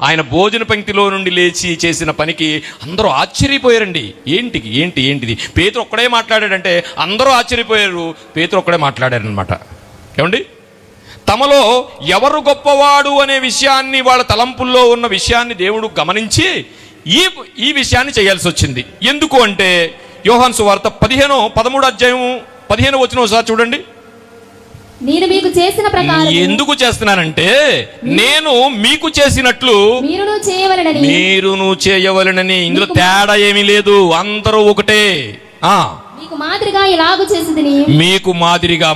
ఆయన భోజన పంక్తిలో నుండి లేచి చేసిన పనికి అందరూ ఆశ్చర్యపోయారండి. ఏంటిది పేతురు ఒక్కడే మాట్లాడాడంటే అందరూ ఆశ్చర్యపోయారు. పేతురు ఒక్కడే మాట్లాడారనమాట. ఏమండి, తమలో ఎవరు గొప్పవాడు అనే విషయాన్ని, వాళ్ళ తలంపుల్లో ఉన్న విషయాన్ని దేవుడు గమనించి ఈ విషయాన్ని చేయాల్సి వచ్చింది. ఎందుకు అంటే యోహాను సువార్త 13వ అధ్యాయం 15వ వచనం ఒకసారి చూడండి. నేను మీకు చేసిన ప్రకారం ఎందుకు చేస్తున్నానంటే నేను మీకు చేసినట్లు మీరును చేయవలెనని. ఇందులో తేడా ఏమీ లేదు, అందరూ ఒకటే. మీకు మాదిరిగా ఇలాగు చేసి తిని, మీకు మాదిరిగా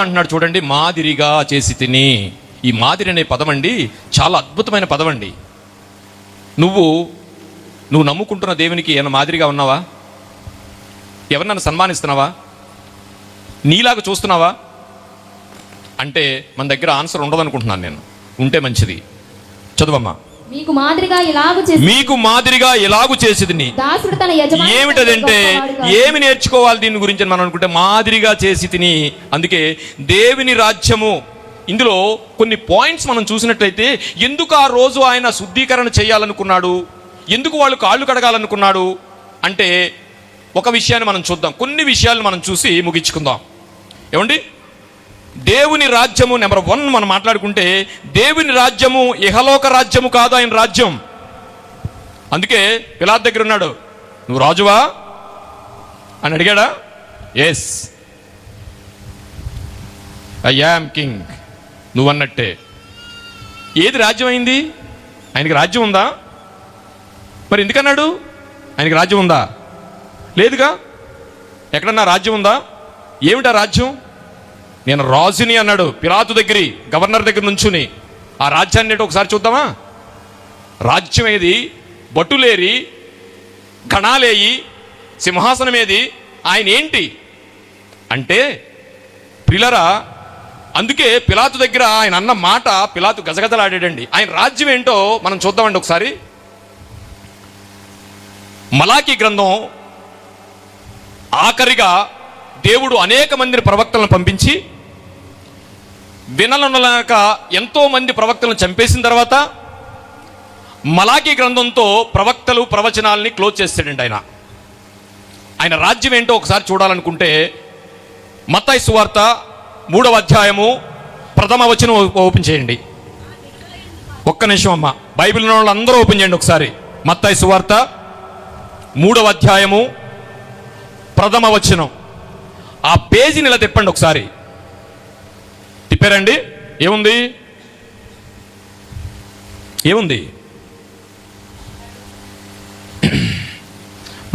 అంటున్నాడు చూడండి. మాదిరిగా చేసి తిని. ఈ మాదిరి అనే పదం అండి చాలా అద్భుతమైన పదం అండి. నువ్వు నమ్ముకుంటున్న దేవునికి ఏమైనా మాదిరిగా ఉన్నావా? ఎవరినైనా సన్మానిస్తున్నావా? నీలాగా చూస్తున్నావా అంటే మన దగ్గర ఆన్సర్ ఉండదనుకుంటున్నాను నేను. ఉంటే మంచిది. చదువమ్మా. మీకు మాదిరిగా ఎలాగు చేసిదిని. ఏమిటదంటే ఏమి నేర్చుకోవాలి దీని గురించి మనం అనుకుంటే మాదిరిగా చేసి తిని. అందుకే దేవుని రాజ్యము, ఇందులో కొన్ని పాయింట్స్ మనం చూసినట్లయితే ఎందుకు ఆ రోజు ఆయన శుద్ధీకరణ చేయాలనుకున్నాడు, ఎందుకు వాళ్ళు కాళ్ళు కడగాలనుకున్నాడు అంటే ఒక విషయాన్ని మనం చూద్దాం. కొన్ని విషయాలు మనం చూసి ముగించుకుందాం. ఏమండి, దేవుని రాజ్యము నెంబర్ 1 మనం మాట్లాడుకుంటే దేవుని రాజ్యము ఇహలోక రాజ్యము కాదు, ఆయన రాజ్యం. అందుకే పిలాతు దగ్గర ఉన్నాడు, నువ్వు రాజువా అని అడిగాడా? ఎస్, ఐ యామ్ కింగ్, నువ్వన్నట్టే. ఏది రాజ్యం అయింది? ఆయనకి రాజ్యం ఉందా? మరి ఎందుకన్నాడు? ఆయనకి రాజ్యం ఉందా? లేదుగా. ఎక్కడన్నా రాజ్యం ఉందా? ఏమిటా రాజ్యం? నేను రాజుని అన్నాడు పిలాతు దగ్గర, గవర్నర్ దగ్గర నుంచుని. ఆ రాజ్యాన్ని ఏంటో ఒకసారి చూద్దామా? రాజ్యం ఏది? బటులేరి, గణాలేయి, సింహాసనం ఏది? ఆయన ఏంటి అంటే ప్రిలరా, అందుకే పిలాతు దగ్గర ఆయన అన్న మాట పిలాతు గజగజలాడాడండి. ఆయన రాజ్యం ఏంటో మనం చూద్దామండి ఒకసారి. మలాకీ గ్రంథం ఆఖరిగా దేవుడు అనేక మందిని ప్రవక్తలను పంపించి వినలనక ఎంతో మంది ప్రవక్తలను చంపేసిన తర్వాత మలాకీ గ్రంథంతో ప్రవక్తలు ప్రవచనాలని క్లోజ్ చేస్తాడండి ఆయన రాజ్యం ఏంటో ఒకసారి చూడాలనుకుంటే మత్తయి సువార్త 3వ అధ్యాయము 1వ వచనం ఓపెన్ చేయండి. ఒక్క నిమిషం అమ్మా, బైబిల్ ఉన్న వాళ్ళు అందరూ ఓపెన్ చేయండి ఒకసారి. మత్తయి సువార్త 3వ అధ్యాయము 1వ వచనం. ఆ పేజీని ఇలా తిప్పండి ఒకసారి. తిప్పారండి? ఏముంది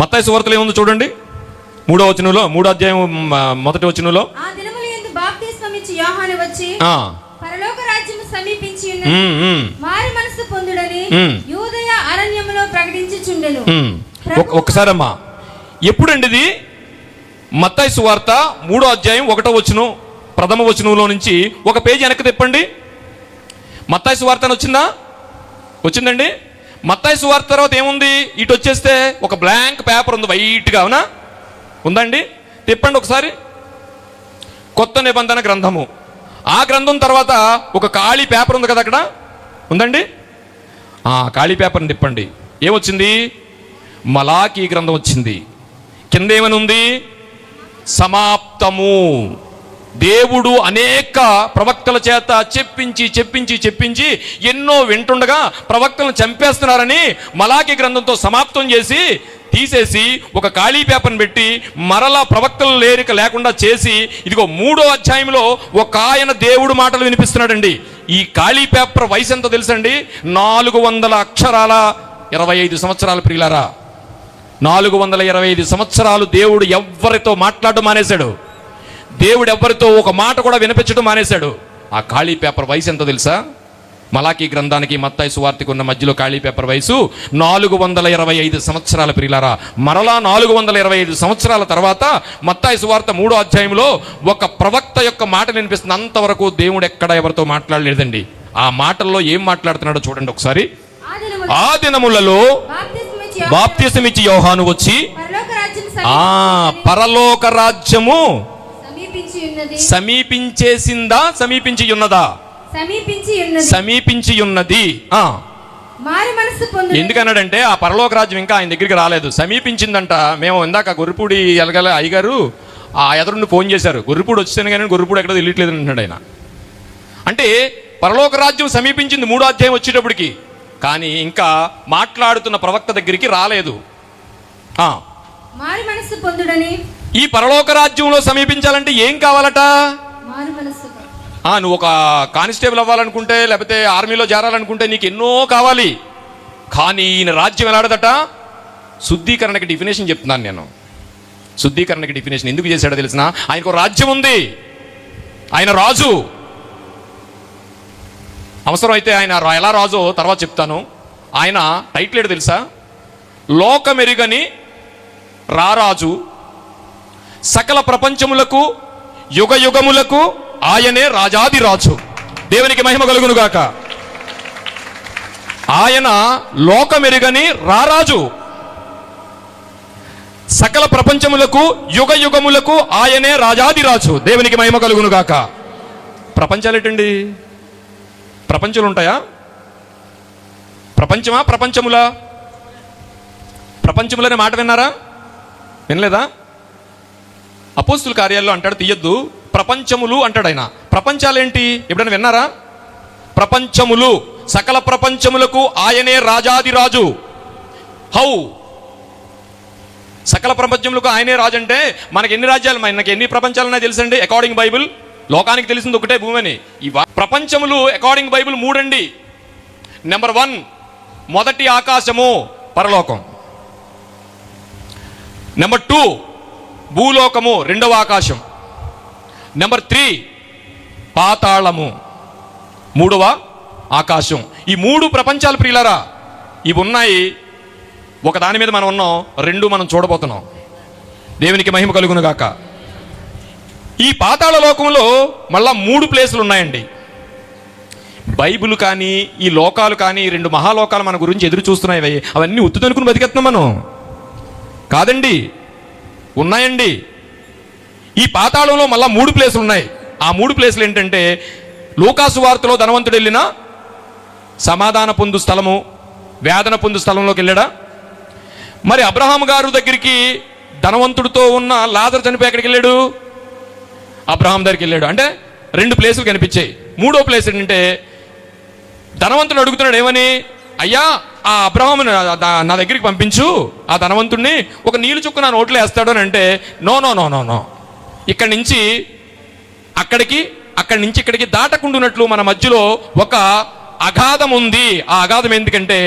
మత్తయి సువార్తలో ఏముంది చూడండి. 3వ వచనంలో, 3వ అధ్యాయం 1వ వచనంలో, పరలోక రాజ్యము సమీపించి ఉన్నది, మారు మనసు పొందుడని యూదయ అరణ్యములో ప్రకటించుచుండెను. ఒక్కసారమ్మా, ఎప్పుడండి ఇది? మత్తయి సువార్త 3వ అధ్యాయం 1వ వచనం 1వ వచనంలో నుంచి ఒక పేజీ వెనక్కి తిప్పండి. మత్తయి సువార్త అని వచ్చిందండి. మత్తయి సువార్త తర్వాత ఏముంది? ఇటు వచ్చేస్తే ఒక బ్లాంక్ పేపర్ ఉంది, వైట్గా. అవునా? ఉందండి? తిప్పండి ఒకసారి. కొత్త నిబంధన గ్రంథము. ఆ గ్రంథం తర్వాత ఒక ఖాళీ పేపర్ ఉంది కదా అక్కడ, ఉందండి? ఖాళీ పేపర్ని తిప్పండి. ఏమొచ్చింది? మలాకీ గ్రంథం వచ్చింది. కింద ఏమని ఉంది? సమాప్తము. దేవుడు అనేక ప్రవక్తల చేత చెప్పించి ఎన్నో వింటుండగా ప్రవక్తలను చంపేస్తున్నారని మలాకీ గ్రంథంతో సమాప్తం చేసి తీసేసి ఒక ఖాళీ పేపర్ని పెట్టి మరలా ప్రవక్తలు లేకుండా చేసి ఇదిగో 3వ అధ్యాయంలో ఒక ఆయన దేవుడు మాటలు వినిపిస్తున్నాడండి. ఈ ఖాళీ పేపర్ వయసు ఎంతో తెలుసండి? 400 అక్షరాల 25 సంవత్సరాల ప్రియులారా. 425 సంవత్సరాలు దేవుడు ఎవ్వరితో మాట్లాడడం మానేశాడు. దేవుడు ఎవ్వరితో ఒక మాట కూడా వినిపించడం మానేశాడు. ఆ ఖాళీ పేపర్ వయసు ఎంతో తెలుసా? మలాకీ గ్రంథానికి మత్తయి సువార్తకు ఉన్న మధ్యలో ఖాళీ పేపర్ వయసు 425 సంవత్సరాల ప్రియులారా. మరలా 425 సంవత్సరాల తర్వాత మత్తయి సువార్త 3వ అధ్యాయంలో ఒక ప్రవక్త యొక్క మాట వినిపిస్తుంది. అంతవరకు దేవుడు ఎక్కడ ఎవరితో మాట్లాడలేదండి. ఆ మాటల్లో ఏం మాట్లాడుతున్నాడో చూడండి ఒకసారి. ఆ దినములలో బాప్తిసమిచ్చి యోహాను వచ్చి పరలోక రాజ్యము సమీపించేసిందా? సమీపించి ఉన్నదా? సమీపించి ఉన్నది. మారు మనసు పొందుడని ఎందుకన్నాడంటే ఆ పరలోక రాజ్యం ఇంకా ఆయన దగ్గరికి రాలేదు, సమీపించిందంట. మేము ఇందాక గొర్రెపూడి ఎలగల అయ్యగారు ఆ ఎదురుండి ఫోన్ చేశారు, గొర్రెపూడి వచ్చాను కానీ గొర్రెపూడి ఎక్కడ తెలియట్లేదు అంటున్నాడు ఆయన. అంటే పరలోక రాజ్యం సమీపించింది 3వ అధ్యాయం వచ్చేటప్పటికి, కానీ ఇంకా మాట్లాడుతున్న ప్రవక్త దగ్గరికి రాలేదు. మారు మనసు పొందుడని. ఈ పరలోక రాజ్యంలో సమీపించాలంటే ఏం కావాలట? మారు మనసు. నువ్వు ఒక కానిస్టేబుల్ అవ్వాలనుకుంటే, లేకపోతే ఆర్మీలో చేరాలనుకుంటే నీకు ఎన్నో కావాలి. కానీ ఈయన రాజ్యం ఎలాడదట? శుద్ధీకరణకి డెఫినేషన్ చెప్తున్నాను నేను. శుద్ధీకరణకి డెఫినేషన్ ఎందుకు చేశాడో తెలిసిన? ఆయనకు రాజ్యం ఉంది, ఆయన రాజు. అవసరం అయితే ఆయన ఎలా రాజో తర్వాత చెప్తాను. ఆయన టైటిల్ ఏంటో తెలుసా? లోకమెరుగని రారాజు, సకల ప్రపంచములకు యుగ యుగములకు ఆయనే రాజాది రాజు. దేవునికి మహిమ కలుగును గాక. ఆయన లోకమెరుగని రారాజు, సకల ప్రపంచములకు యుగ యుగములకు ఆయనే రాజాది రాజు. దేవునికి మహిమ కలుగును గాక. ప్రపంచాలు ఏంటండి? ప్రపంచాలు ఉంటాయా? ప్రపంచమా ప్రపంచములా? ప్రపంచములనే మాట విన్నారా? వినలేదా? అపోస్తుల కార్యాల్లో అంటాడు, తీయద్దు, ప్రపంచములు అంటాడు ఆయన. ప్రపంచాలేంటి ఎప్పుడైనా విన్నారా? ప్రపంచములు, సకల ప్రపంచములకు ఆయనే రాజాది రాజు. హౌ? సకల ప్రపంచములకు ఆయనే రాజు అంటే మనకి ఎన్ని రాజ్యాలు, మనకి ఎన్ని ప్రపంచాలన్నా తెలుసండి? అకార్డింగ్ బైబిల్ లోకానికి తెలిసింది ఒకటే, భూమి అని. ఈ ప్రపంచములు అకార్డింగ్ బైబిల్ 3 అండి. నెంబర్ 1 మొదటి ఆకాశము, పరలోకం. నెంబర్ 2 భూలోకము, 2వ ఆకాశం. నెంబర్ 3 పాతాళము, 3వ ఆకాశం. ఈ 3 ప్రపంచాలు ప్రియులారా, ఇవి ఉన్నాయి. ఒక దాని మీద మనం ఉన్నాం, 2 మనం చూడబోతున్నాం. దేవునికి మహిమ కలుగును గాక. ఈ పాతాళ లోకంలో మళ్ళా 3 ప్లేసులు ఉన్నాయండి. బైబిల్ కానీ ఈ లోకాలు కానీ 2 మహాలోకాలు మన గురించి ఎదురు చూస్తున్నాయి. అవన్నీ ఉత్తుదనుకుని బతికేస్తున్నాం మనం కాదండి, ఉన్నాయండి. ఈ పాతాళంలో మళ్ళా 3 ప్లేసులు ఉన్నాయి. ఆ 3 ప్లేసులు ఏంటంటే, లూకాసు వార్తలో ధనవంతుడు వెళ్ళిన సమాధాన పొందు స్థలము, వేదన పొందు స్థలంలోకి వెళ్ళాడా? మరి అబ్రహాం గారు దగ్గరికి ధనవంతుడితో ఉన్న లాజరు చనిపోయి ఎక్కడికి వెళ్ళాడు? అబ్రహాం దగ్గరికి వెళ్ళాడు. అంటే 2 ప్లేసులు కనిపించాయి. 3వ ప్లేస్ ఏంటంటే, ధనవంతుడు అడుగుతున్నాడు ఏమని? అయ్యా, ఆ అబ్రహాము నా దగ్గరికి పంపించు, ఆ ధనవంతుడిని, ఒక నీళ్ళు చుక్క నా నోట్లో వేస్తాడు అని అంటే, no no no no no, ఇక్కడి నుంచి అక్కడికి, అక్కడి నుంచి ఇక్కడికి దాటకుండునట్లు మన మధ్యలో ఒక అగాధం ఉంది. ఆ అగాధం ఎందుకంటే,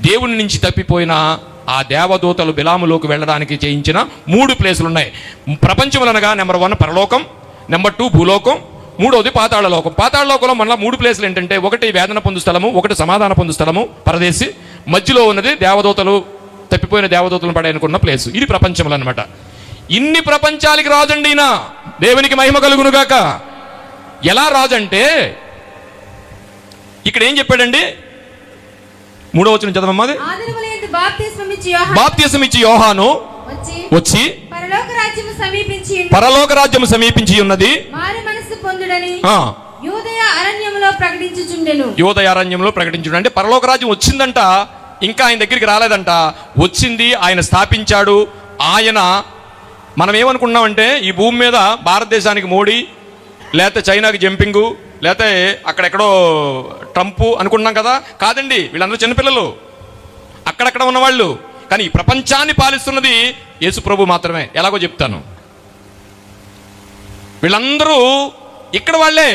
దేవుని నుంచి తప్పిపోయిన ఆ దేవదూతలు బిలాములోకి వెళ్ళడానికి చేయించిన 3 ప్లేసులు ఉన్నాయి. ప్రపంచములు అనగా నెంబర్ 1 పరలోకం, నెంబర్ 2 భూలోకం, 3వది పాతాళ లోకం. పాతాళ లోకంలో మళ్ళీ 3 ప్లేసులు ఏంటంటే, 1 వేదన పొందు స్థలము, 1 సమాధాన పొందు స్థలము పరదేశి, మధ్యలో ఉన్నది దేవదూతలు, తప్పిపోయిన దేవదూతలను పడేనుకున్న ప్లేసు. ఇది ప్రపంచములు అనమాట. ఇన్ని ప్రపంచాలకి రాజండి ఈయన. దేవునికి మహిమ కలుగును గాక. ఎలా రాజంటే, ఇక్కడ ఏం చెప్పాడండి? 3వ వచనం చదవమ్మా. బాప్తిస్మం ఇచ్చి యోహాను వచ్చి పరలోక రాజ్యము సమీపించి ఉన్నది, యూదయ అరణ్యంలో ప్రకటించుండు. అంటే పరలోక రాజ్యం వచ్చిందంట, ఇంకా ఆయన దగ్గరికి రాలేదంట. వచ్చింది, ఆయన స్థాపించాడు. ఆయన, మనం ఏమనుకున్నామంటే ఈ భూమి మీద భారతదేశానికి మోడీ, లేకపోతే చైనాకి జంపింగు, లేకపోతే అక్కడెక్కడో ట్రంప్ అనుకున్నాం కదా. కాదండి, వీళ్ళందరూ చిన్నపిల్లలు, అక్కడక్కడ ఉన్నవాళ్ళు. కానీ ఈ ప్రపంచాన్ని పాలిస్తున్నది యేసు ప్రభు మాత్రమే. ఎలాగో చెప్తాను. వీళ్ళందరూ ఇక్కడ వాళ్ళే.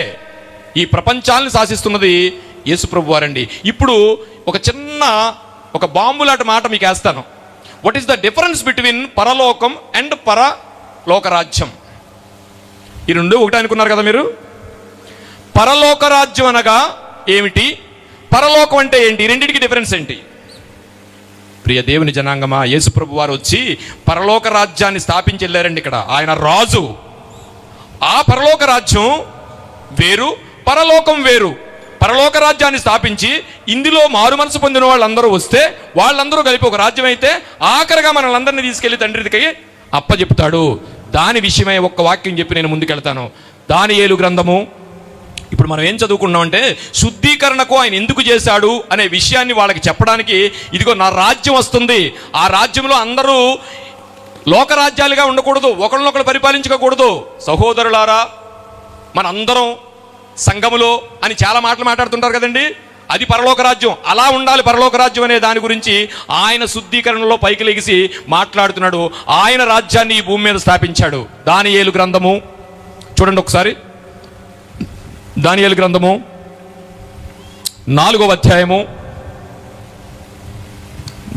ఈ ప్రపంచాన్ని శాసిస్తున్నది యేసు ప్రభు వారండి. ఇప్పుడు ఒక చిన్న బాంబులాంటి మాట మీకు వేస్తాను. What is the difference between పరలోకం అండ్ పరలోక రాజ్యం? ఈ 2 ఒకటే అనుకున్నారు కదా మీరు. పరలోక రాజ్యం అనగా ఏమిటి, పరలోకం అంటే ఏంటి? రెండింటికి డిఫరెన్స్ ఏంటి? ప్రియ దేవుని జనాంగమా, యేసు ప్రభు వారు వచ్చి పరలోక రాజ్యాన్ని స్థాపించి వెళ్ళారండి. ఇక్కడ ఆయన రాజు. ఆ పరలోక రాజ్యం వేరు, పరలోకం వేరు. పరలోక రాజ్యాన్ని స్థాపించి ఇందులో మారు మనసు పొందిన వాళ్ళందరూ వస్తే వాళ్ళందరూ కలిపి ఒక రాజ్యం అయితే ఆఖరిగా మనల్ని తీసుకెళ్లి తండ్రికి అప్పచెప్తాడు. దాని విషయమై ఒక్క వాక్యం చెప్పి నేను ముందుకెళ్తాను. దానియేలు గ్రంథము ఇప్పుడు మనం ఏం చదువుకున్నామంటే శుద్ధీకరణకు ఆయన ఎందుకు చేశాడు అనే విషయాన్ని వాళ్ళకి చెప్పడానికి, ఇదిగో నా రాజ్యం వస్తుంది, ఆ రాజ్యంలో అందరూ లోకరాజ్యాలుగా ఉండకూడదు, ఒకళ్ళనొకళ్ళు పరిపాలించుకోకూడదు. సహోదరులారా, మనందరం సంఘములో అని చాలా మాటలు మాట్లాడుతుంటారు కదండి, అది పరలోక రాజ్యం, అలా ఉండాలి పరలోక రాజ్యం అనే దాని గురించి ఆయన శుద్ధీకరణలో పైకి లెగిసి మాట్లాడుతున్నాడు. ఆయన రాజ్యాన్ని ఈ భూమి మీద స్థాపించాడు. దానియేలు గ్రంథము చూడండి ఒకసారి. దానియేలు గ్రంథము 4వ అధ్యాయము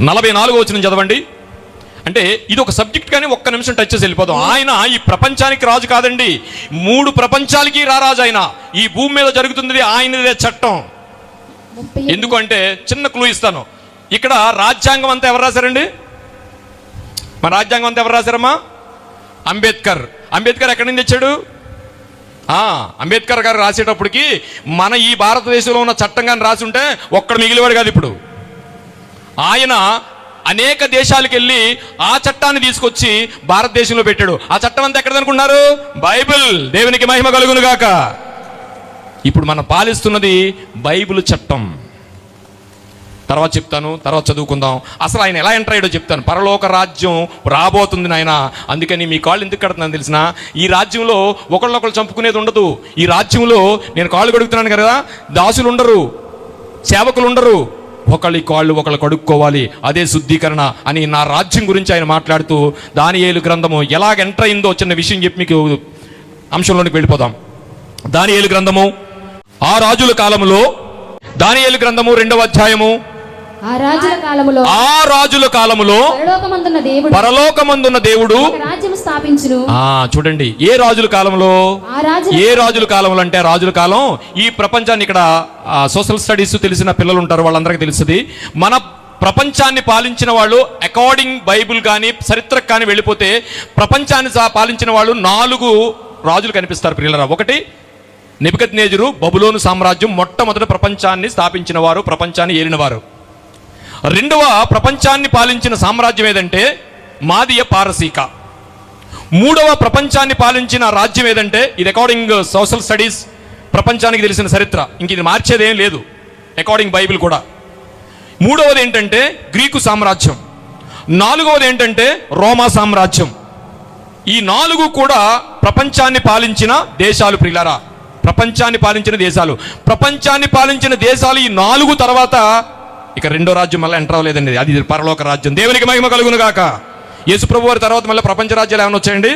44వ వచనం చదవండి. అంటే ఇది ఒక సబ్జెక్ట్ కానీ ఒక్క నిమిషం టచ్ చేసి వెళ్ళిపోదాం. ఆయన ఈ ప్రపంచానికి రాజు కాదండి, 3 ప్రపంచాలకి రారాజు. ఆయన ఈ భూమి మీద జరుగుతుంది ఆయనదే చట్టం. ఎందుకంటే చిన్న క్లూ ఇస్తాను. ఇక్కడ రాజ్యాంగం అంతా ఎవరు రాశారండి? మన రాజ్యాంగం అంతా ఎవరు రాశారమ్మా? అంబేద్కర్. అంబేద్కర్ ఎక్కడి నుంచి తెచ్చాడు? అంబేద్కర్ గారు రాసేటప్పటికి మన ఈ భారతదేశంలో ఉన్న చట్టం కానీ రాసి ఉంటే ఒక్కడ మిగిలివాడు కాదు. ఇప్పుడు ఆయన అనేక దేశాలకు వెళ్ళి ఆ చట్టాన్ని తీసుకొచ్చి భారతదేశంలో పెట్టాడు. ఆ చట్టం అంతా ఎక్కడదనుకున్నారు? బైబిల్. దేవునికి మహిమ కలుగును గాక. ఇప్పుడు మనం పాలిస్తున్నది బైబిల్ చట్టం. తర్వాత చెప్తాను, తర్వాత చదువుకుందాం. అసలు ఆయన ఎలా ఎంటర్ అయ్యాడో చెప్తాను. పరలోక రాజ్యం రాబోతుంది నాయన. అందుకని మీ కాళ్ళు ఎందుకు కడుతున్నాను తెలిసిన? ఈ రాజ్యంలో ఒకళ్ళొకళ్ళు చంపుకునేది ఉండదు. ఈ రాజ్యంలో నేను కాళ్ళు కడుగుతున్నాను కదా, దాసులు ఉండరు, సేవకులు ఉండరు, ఒకళ్ళ కాళ్ళు ఒకళ్ళు కడుక్కోవాలి. అదే శుద్ధీకరణ అని నా రాజ్యం గురించి ఆయన మాట్లాడుతూ దానియేలు గ్రంథము ఎలాగ ఎంటర్ అయిందో చిన్న విషయం చెప్పి మీకు అంశంలోనికి వెళ్ళిపోదాం. దానియేలు గ్రంథము ఆ రాజుల కాలములో, దానియేలు గ్రంథము 2వ అధ్యాయము. ఆ రాజుల కాలములో పరలోకమందున్న దేవుడు రాజ్యం స్థాపించును. చూడండి, ఏ రాజుల కాలంలో? ఏ రాజుల కాలంలో అంటే రాజుల కాలం. ఈ ప్రపంచాన్ని, ఇక్కడ సోషల్ స్టడీస్ తెలిసిన పిల్లలు ఉంటారు, వాళ్ళందరికీ తెలుస్తుంది. మన ప్రపంచాన్ని పాలించిన వాళ్ళు అకార్డింగ్ బైబుల్ కానీ చరిత్రకు కానీ వెళ్ళిపోతే ప్రపంచాన్ని పాలించిన వాళ్ళు 4 రాజులు కనిపిస్తారు ప్రియులరా. ఒకటి నెబుకద్నెజరు, బబులోను సామ్రాజ్యం, మొట్టమొదటి ప్రపంచాన్ని స్థాపించిన వారు, ప్రపంచాన్ని ఏలినవారు. 2వ ప్రపంచాన్ని పాలించిన సామ్రాజ్యం ఏదంటే మాదియ పారసీక. 3వ ప్రపంచాన్ని పాలించిన రాజ్యం ఏదంటే, ఇది అకార్డింగ్ సోషల్ స్టడీస్, ప్రపంచానికి తెలిసిన చరిత్ర, ఇంక ఇది మార్చేదేం లేదు అకార్డింగ్ బైబిల్ కూడా. 3వది ఏంటంటే గ్రీకు సామ్రాజ్యం. 4వది ఏంటంటే రోమా సామ్రాజ్యం. ఈ 4 కూడా ప్రపంచాన్ని పాలించిన దేశాలు ప్రియులారా. ప్రపంచాన్ని పాలించిన దేశాలు. ప్రపంచాన్ని పాలించిన దేశాలు ఈ 4 తర్వాత ఇక 2వ రాజ్యం మళ్ళీ ఎంటర్ అవ్వలేదండి. అది పరలోక రాజ్యం. దేవునికి మహిమ కలుగును గాక. యేసు ప్రభు వారి తర్వాత మళ్ళీ ప్రపంచ రాజ్యాలు ఏమైనా వచ్చాయండి?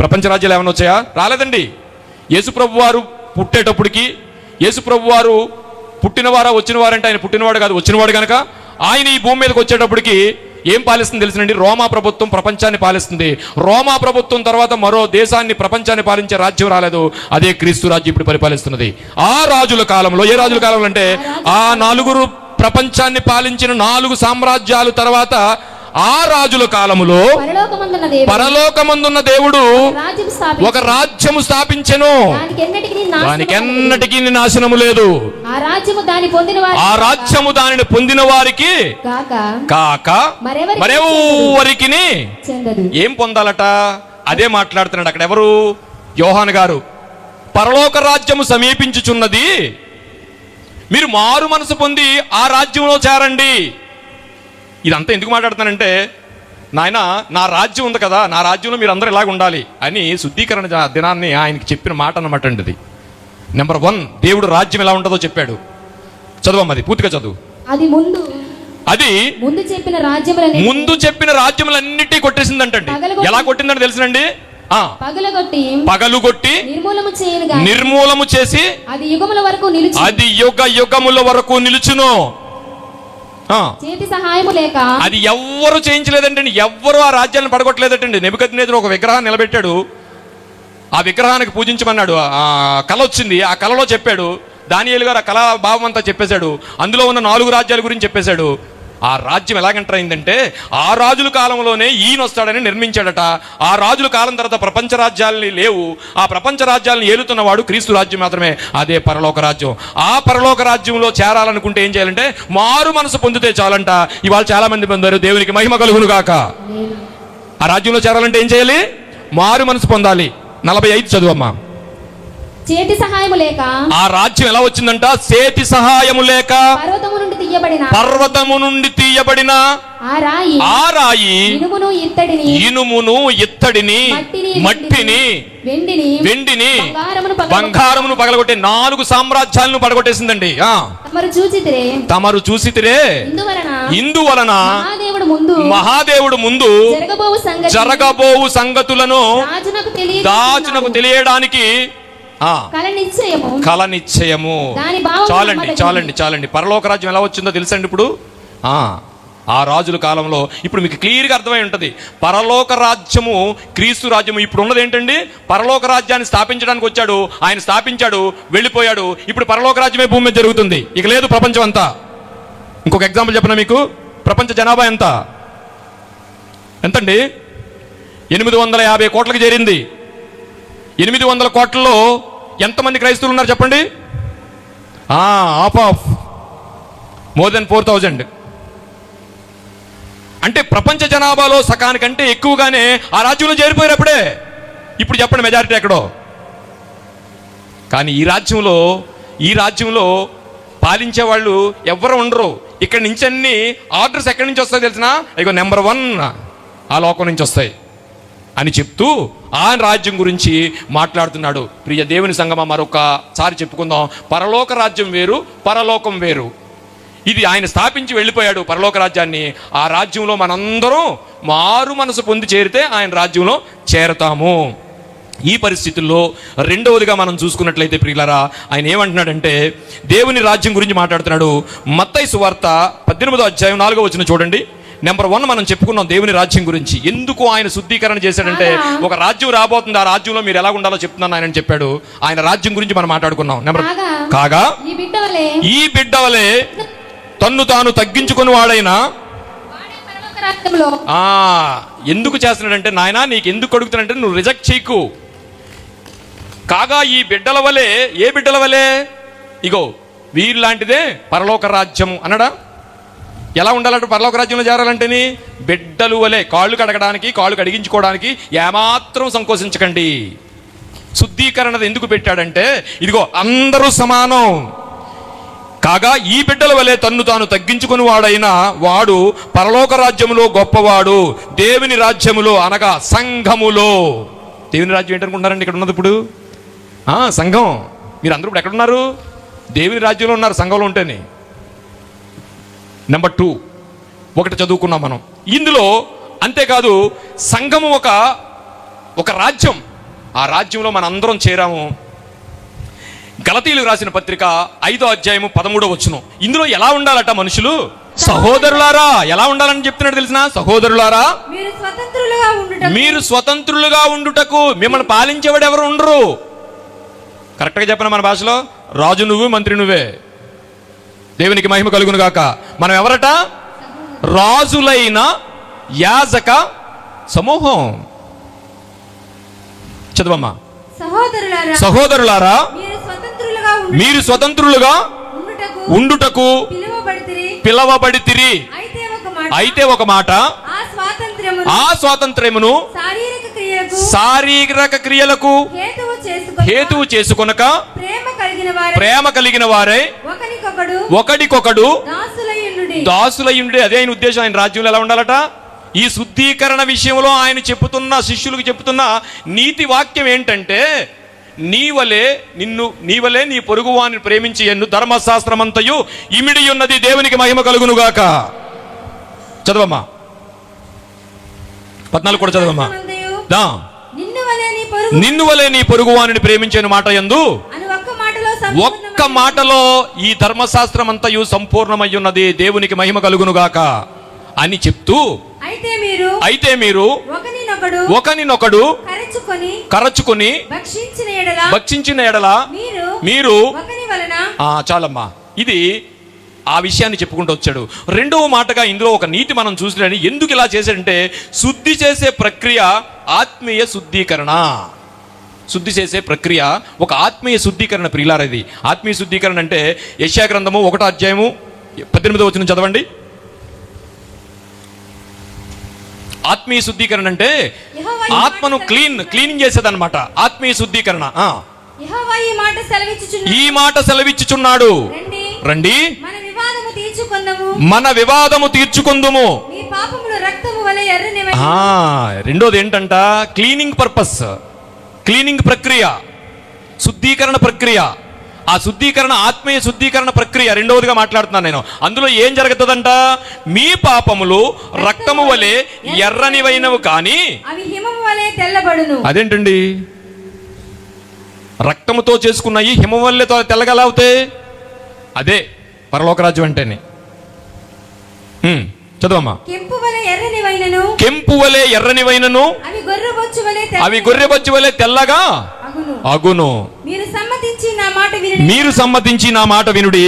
ప్రపంచ రాజ్యాలు ఏమైనా వచ్చాయా? రాలేదండి. యేసు ప్రభు వారు పుట్టేటప్పటికి, యేసు ప్రభు వారు పుట్టినవారా వచ్చినవారంటే ఆయన పుట్టినవాడు కాదు, వచ్చినవాడు కనుక ఆయన ఈ భూమి మీదకి వచ్చేటప్పటికి ఏం పాలిస్తుంది తెలిసినండి? రోమా ప్రభుత్వం ప్రపంచాన్ని పాలిస్తుంది. రోమా ప్రభుత్వం తర్వాత మరో దేశాన్ని, ప్రపంచాన్ని పాలించే రాజ్యం రాలేదు. అదే క్రీస్తు రాజ్యం ఇప్పుడు పరిపాలిస్తున్నది. ఆ రాజుల కాలంలో, ఏ రాజుల కాలంలో అంటే ఆ 4 ప్రపంచాన్ని పాలించిన 4 సామ్రాజ్యాలు తర్వాత ఆ రాజుల కాలములో పరలోకమందున్న దేవుడు ఒక రాజ్యము స్థాపించెను. దానికి ఎన్నటికీ నాశనము లేదు. ఆ రాజ్యము దానిని పొందిన వారికి కాక మరెవరికి ఏం పొందాలట? అదే మాట్లాడుతున్నాడు అక్కడ. ఎవరు? యోహాను గారు. పరలోక రాజ్యము సమీపించుచున్నది, మీరు మారు మనసు పొంది ఆ రాజ్యంలో చేరండి. ఇదంతా ఎందుకు మాట్లాడుతానంటే, నాయన నా రాజ్యం ఉంది కదా, నా రాజ్యంలో మీరు అందరూ ఇలాగ ఉండాలి అని శుద్ధీకరణ దినాన్ని ఆయనకి చెప్పిన మాట అన్నమాట అండి. అది నెంబర్ 1. దేవుడు రాజ్యం ఎలా ఉంటుందో చెప్పాడు. చదువమ్మా, అది పూర్తిగా చదువు. అది ముందు చెప్పిన రాజ్యములన్నిటి కొట్టేసిందంటండి. ఎలా కొట్టిందని తెలిసినండి? పగలుగొట్టి నిర్మూలము చేసి అది యుగముల వరకు నిలుచును. చేతి సహాయము లేక అది ఎవ్వరు చేయించలేదంటండి. ఎవ్వరు ఆ రాజ్యాన్ని పడగొట్టలేదటండి. నెబుకద్నెజరు ఒక విగ్రహాన్ని నిలబెట్టాడు. ఆ విగ్రహానికి పూజించమన్నాడు. ఆ కళ వచ్చింది. ఆ కళలో చెప్పాడు. దానియేలు గారు ఆ కళ భావం అంతా చెప్పేశాడు. అందులో ఉన్న 4 రాజ్యాల గురించి చెప్పేశాడు. ఆ రాజ్యం ఎలాగంటర్ అయిందంటే, ఆ రాజుల కాలంలోనే ఈయన వస్తాడని నిర్మించాడట. ఆ రాజుల కాలం తర్వాత ప్రపంచ రాజ్యాలని లేవు. ఆ ప్రపంచ రాజ్యాలను ఏలుతున్నవాడు క్రీస్తు రాజ్యం మాత్రమే. అదే పరలోక రాజ్యం. ఆ పరలోక రాజ్యంలో చేరాలనుకుంటే ఏం చేయాలంటే మారు మనసు పొందితే చాలంట. ఇవాళ చాలా మంది పొందారు. దేవునికి మహిమ కలుగును గాక. ఆ రాజ్యంలో చేరాలంటే ఏం చేయాలి? మారు మనసు పొందాలి. 45 చదువమ్మా. చేతి సహాయము లేక ఆ రాజ్యం ఎలా వచ్చిందంట? చేతి సహాయము లేక పర్వతము నుండి తీయబడిన పర్వతము నుండి తీయబడిన ఆ రాయి ఇనుమును ఇత్తడిని మట్టిని వెండిని బంగారమును పగలగొట్టే 4 సామ్రాజ్యాలను పడగొట్టేసిందండి. తమరు చూసితిరే ఇందువలన మహాదేవుడు ముందు జరగబోవు సంగతులను రాజునకు తెలియడానికి కల నిశ్చయము. చాలండి. పరలోక రాజ్యం ఎలా వచ్చిందో తెలుసండి ఇప్పుడు. ఆ రాజుల కాలంలో ఇప్పుడు మీకు క్లియర్గా అర్థమై ఉంటుంది. పరలోక రాజ్యము క్రీస్తు రాజ్యము ఇప్పుడు ఉన్నది ఏంటండి? పరలోక రాజ్యాన్ని స్థాపించడానికి వచ్చాడు, ఆయన స్థాపించాడు, వెళ్ళిపోయాడు. ఇప్పుడు పరలోక రాజ్యమే భూమి మీద జరుగుతుంది, ఇక లేదు ప్రపంచం అంతా. ఇంకొక ఎగ్జాంపుల్ చెప్పనా మీకు. ప్రపంచ జనాభా ఎంతండి? 850 కోట్లకు చేరింది. 800 కోట్లలో ఎంతమంది క్రైస్తవులు ఉన్నారు చెప్పండి? Of more than 4000. అంటే ప్రపంచ జనాభాలో సకానికంటే ఎక్కువగానే ఆ రాజ్యంలో చేరిపోయారు అప్పుడే. ఇప్పుడు చెప్పండి మెజారిటీ ఎక్కడో. కానీ ఈ రాజ్యంలో పాలించే వాళ్ళు ఎవ్వరు ఉండరు. ఇక్కడి నుంచి అన్ని ఆర్డర్స్ ఎక్కడి నుంచి వస్తాయి తెలిసిన? ఇగో నెంబర్ 1 ఆ లోకం నుంచి వస్తాయి అని చెప్తూ ఆ రాజ్యం గురించి మాట్లాడుతున్నాడు. ప్రియ దేవుని సంగమా, మరొకసారి చెప్పుకుందాం. పరలోక రాజ్యం వేరు, పరలోకం వేరు. ఇది ఆయన స్థాపించి వెళ్ళిపోయాడు పరలోక రాజ్యాన్ని. ఆ రాజ్యంలో మనందరం మారు మనసు పొంది చేరితే ఆయన రాజ్యంలో చేరతాము. ఈ పరిస్థితుల్లో రెండవదిగా మనం చూసుకున్నట్లయితే ప్రియులారా, ఆయన ఏమంటున్నాడంటే దేవుని రాజ్యం గురించి మాట్లాడుతున్నాడు. మత్తయి సువార్త 18వ అధ్యాయం 4వ వచనం చూడండి. నెంబర్ 1 మనం చెప్పుకున్నాం దేవుని రాజ్యం గురించి. ఎందుకు ఆయన శుద్ధీకరణ చేశాడంటే ఒక రాజ్యం రాబోతుంది, ఆ రాజ్యంలో మీరు ఎలా ఉండాలో చెప్తున్నాను ఆయన చెప్పాడు. ఆయన రాజ్యం గురించి మనం మాట్లాడుకున్నాం. కాగా ఈ బిడ్డ వలె తన్ను తాను తగ్గించుకుని వాడైనా ఎందుకు చేస్తున్నాడంటే, నాయన నీకు ఎందుకు అడుగుతున్నాడంటే నువ్వు రిజెక్ట్ చేయకు. కాగా ఈ బిడ్డల వలె, ఏ బిడ్డల వలె? ఇగో వీరు లాంటిదే పరలోక రాజ్యము అన్నాడా? ఎలా ఉండాలంటే పరలోక రాజ్యంలో చేరాలంటేని బిడ్డలు వలె, కాళ్ళు కడగడానికి, కాళ్ళు కడిగించుకోవడానికి ఏమాత్రం సంకోచించకండి. శుద్ధీకరణ ఎందుకు పెట్టాడంటే ఇదిగో అందరూ సమానం. కాగా ఈ బిడ్డల వలె తన్ను తాను తగ్గించుకుని వాడైనా వాడు పరలోక రాజ్యములో గొప్పవాడు. దేవుని రాజ్యములో అనగా సంఘములో. దేవుని రాజ్యం ఏంటనుకుంటున్నారండి ఇక్కడ ఉన్నది ఇప్పుడు? సంఘం. మీరు అందరూ ఇప్పుడు ఎక్కడున్నారు? దేవుని రాజ్యంలో ఉన్నారు, సంఘంలో ఉంటేనే. నెంబర్ 2 ఒకటి చదువుకున్నాం మనం ఇందులో. అంతేకాదు సంఘము ఒక రాజ్యం. ఆ రాజ్యంలో మన అందరం చేరాము. గలతీయులకు రాసిన పత్రిక 5వ అధ్యాయము 13వ వచనం. ఇందులో ఎలా ఉండాలట మనుషులు? సహోదరులారా ఎలా ఉండాలని చెప్తున్నాడు తెలిసిన? సహోదరులారా మీరు స్వతంత్రులుగా ఉండుటకు. మిమ్మల్ని పాలించేవాడు ఎవరు ఉండరు. కరెక్ట్గా చెప్పిన మన భాషలో రాజు నువ్వు, మంత్రి నువ్వే. దేవునికి మహిమ కలుగును గాక. మనం ఎవరట? రాజులైన యాజక సమూహం. చదవమ్మా. సహోదరులారా మీరు స్వతంత్రులుగా ఉండుటకు పిలవబడితిరి. అయితే ఒక మాట, ఆ స్వాతంత్ర్యమును శారీరక క్రియలకు హేతువు చేసుకొనక ప్రేమ కలిగిన వారే ఒకడికొకడు దాసులయ్యుండి. అదే ఆయన ఉద్దేశం. ఆయన రాజ్యంలో ఎలా ఉండాలట? ఈ శుద్ధీకరణ విషయంలో ఆయన చెప్పుతున్న, శిష్యులకు చెప్తున్న నీతి వాక్యం ఏంటంటే, నీవలే నీ పొరుగువాని ప్రేమించి ఎన్ను ధర్మశాస్త్రమంతయు ఇమిడి ఉన్నది. దేవునికి మహిమ కలుగునుగాక. చదవమ్మా 14 కూడా చదవమ్మా. నిన్ను వలే నీ పొరుగువాని ప్రేమించిన మాట యందు ఒక్క మాటలో ఈ ధర్మశాస్త్రం అంతయు సంపూర్ణమై ఉన్నది. దేవునికి మహిమ కలుగునుగాక అని చెప్తూ, అయితే మీరు ఒకనినొకడు కరచుకొని భక్షించిన ఎడల మీరు చాలమ్మా. ఇది ఆ విషయాన్ని చెప్పుకుంటూ వచ్చాడు. రెండవ మాటగా ఇందులో ఒక నీతి మనం చూసినని ఎందుకు ఇలా చేశాడంటే, శుద్ధి చేసే ప్రక్రియ ఆత్మీయ శుద్ధీకరణ. శుద్ధి చేసే ప్రక్రియ ఒక ఆత్మీయ శుద్ధీకరణ. ప్రియులారా, ఇది ఆత్మీయ శుద్ధీకరణ అంటే యెషయా గ్రంథము 1వ అధ్యాయము 18వ వచనం చదవండి. ఆత్మీయ శుద్ధీకరణ అంటే ఆత్మను క్లీనింగ్ చేసేదన్నమాట. ఆత్మీయ శుద్ధీకరణ. యెహోవా ఈ మాట సెలవిచ్చుచున్నాడు. ఈ మాట సెలవిచ్చుచున్నాడు. రండి, రండి, మన వివాదము తీర్చుకొందము. మన వివాదము తీర్చుకుందుము. మీ పాపములు రక్తము వలె ఎర్రనివై. రెండోది ఏంటంట? క్లీనింగ్ పర్పస్, క్లీనింగ్ ప్రక్రియ, శుద్ధీకరణ ప్రక్రియ. ఆ శుద్ధీకరణ ఆత్మీయ శుద్ధీకరణ ప్రక్రియ రెండవదిగా మాట్లాడుతున్నాను నేను. అందులో ఏం జరుగుతుందంట? మీ పాపములు రక్తము వలె ఎర్రనివైనవు కానీ అవి హిమము వలె తెల్లబడును. అదేంటండి? రక్తముతో చేసుకున్నాయి హిమం వల్లే తెల్లగా ఎలా అవుతాయి? అదే పరలోకరాజ్యం అంటేనే. చదవమ్మా. కెంపు వలె ఎర్రనివైనను, కెంపు వలె ఎర్రనివైనను, అవి గొర్రెబొచ్చు వలె అవి గొర్రెబొచ్చు వలె తెల్లగా అగును. అగును. మీరు సమ్మతించి నా మాట వినుడి. మీరు సమ్మతించి నా మాట వినుడి.